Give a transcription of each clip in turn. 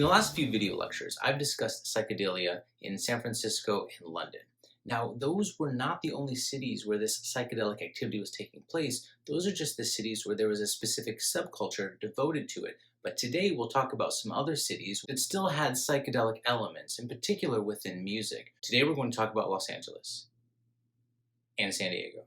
the last few video lectures, I've discussed psychedelia in San Francisco and London. Now, those were not the only cities where this psychedelic activity was taking place. Those are just the cities where there was a specific subculture devoted to it. But today we'll talk about some other cities that still had psychedelic elements, in particular within music. Today we're going to talk about Los Angeles and San Diego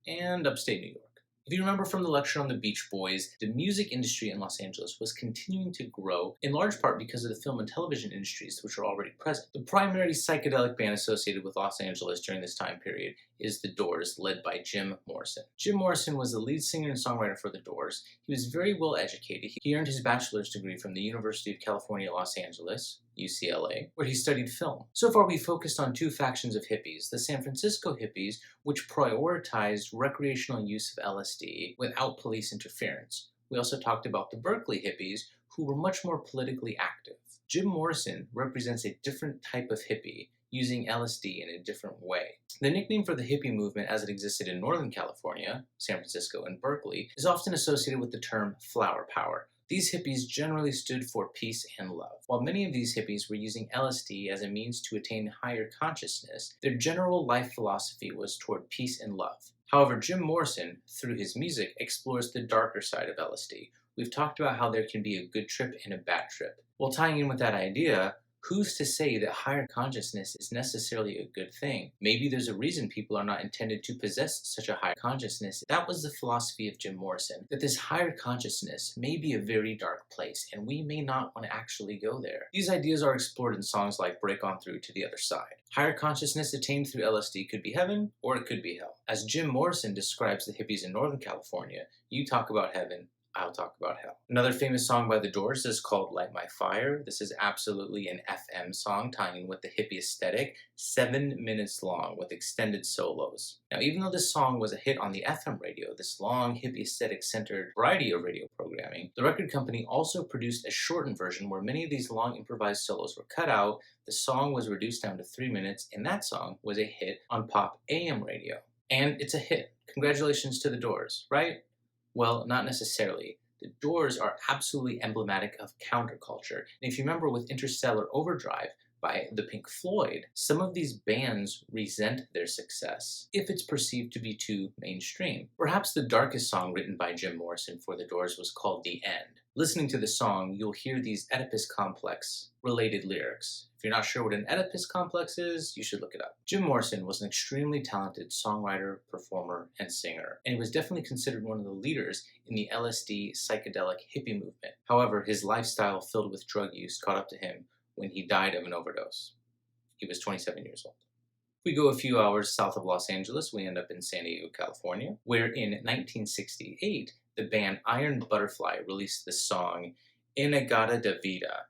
and upstate New York. If you remember from the lecture on the Beach Boys, the music industry in Los Angeles was continuing to grow, in large part because of the film and television industries which were already present. The primary psychedelic band associated with Los Angeles during this time period is The Doors, led by Jim Morrison. Jim Morrison was the lead singer and songwriter for The Doors. He was very well educated. He earned his bachelor's degree from the University of California, Los Angeles, UCLA, where he studied film. So far we focused on two factions of hippies, the San Francisco hippies, which prioritized recreational use of LSD without police interference. We also talked about the Berkeley hippies, who were much more politically active. Jim Morrison represents a different type of hippie, using LSD in a different way. The nickname for the hippie movement as it existed in Northern California, San Francisco, and Berkeley is often associated with the term flower power. These hippies generally stood for peace and love. While many of these hippies were using LSD as a means to attain higher consciousness, their general life philosophy was toward peace and love. However, Jim Morrison, through his music, explores the darker side of LSD. We've talked about how there can be a good trip and a bad trip. Well, tying in with that idea, who's to say that higher consciousness is necessarily a good thing? Maybe there's a reason people are not intended to possess such a high consciousness. That was the philosophy of Jim Morrison, that this higher consciousness may be a very dark place, and we may not want to actually go there. These ideas are explored in songs like Break On Through to the Other Side. Higher consciousness attained through LSD could be heaven, or it could be hell. As Jim Morrison describes the hippies in Northern California, you talk about heaven, I'll talk about hell. Another famous song by The Doors is called Light My Fire. This is absolutely an FM song tying in with the hippie aesthetic, 7 minutes long with extended solos. Now, even though this song was a hit on the FM radio, this long hippie aesthetic centered variety of radio programming, the record company also produced a shortened version where many of these long improvised solos were cut out, the song was reduced down to 3 minutes, and that song was a hit on pop AM radio. And it's a hit. Congratulations to The Doors, right? Well, not necessarily. The Doors are absolutely emblematic of counterculture. And if you remember with Interstellar Overdrive by the Pink Floyd, some of these bands resent their success if it's perceived to be too mainstream. Perhaps the darkest song written by Jim Morrison for The Doors was called The End. Listening to the song, you'll hear these Oedipus complex related lyrics. If you're not sure what an Oedipus complex is, you should look it up. Jim Morrison was an extremely talented songwriter, performer, and singer, and he was definitely considered one of the leaders in the LSD psychedelic hippie movement. However, his lifestyle filled with drug use caught up to him when he died of an overdose. He was 27 years old. If we go a few hours south of Los Angeles, we end up in San Diego, California, where in 1968, the band Iron Butterfly released the song Inagata de Vida.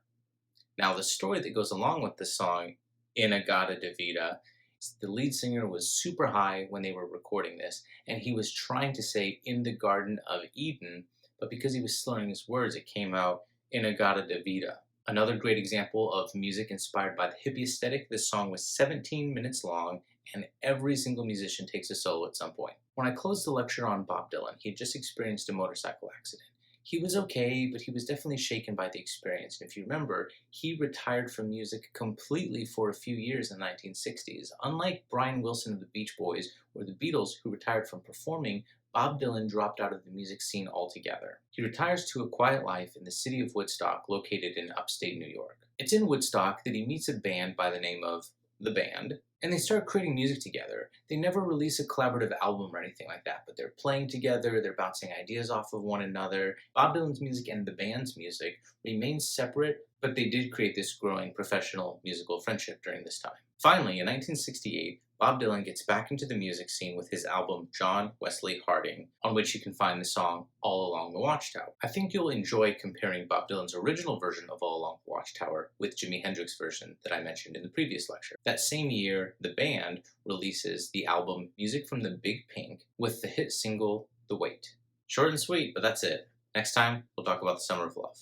Now, the story that goes along with the song Inagata de Vida is the lead singer was super high when they were recording this, and he was trying to say in the Garden of Eden, but because he was slurring his words, it came out Inagata de Vida. Another great example of music inspired by the hippie aesthetic, this song was 17 minutes long, and every single musician takes a solo at some point. When I closed the lecture on Bob Dylan, he had just experienced a motorcycle accident. He was okay, but he was definitely shaken by the experience. And if you remember, he retired from music completely for a few years in the 1960s. Unlike Brian Wilson of the Beach Boys or the Beatles, who retired from performing, Bob Dylan dropped out of the music scene altogether. He retires to a quiet life in the city of Woodstock, located in upstate New York. It's in Woodstock that he meets a band by the name of The Band, and they start creating music together. They never release a collaborative album or anything like that, but they're playing together, they're bouncing ideas off of one another. Bob Dylan's music and the band's music remain separate, but they did create this growing professional musical friendship during this time. Finally, in 1968, Bob Dylan gets back into the music scene with his album John Wesley Harding, on which you can find the song All Along the Watchtower. I think you'll enjoy comparing Bob Dylan's original version of All Along the Watchtower with Jimi Hendrix's version that I mentioned in the previous lecture. That same year, the band releases the album Music from the Big Pink with the hit single The Wait. Short and sweet, but that's it. Next time, we'll talk about the Summer of Love.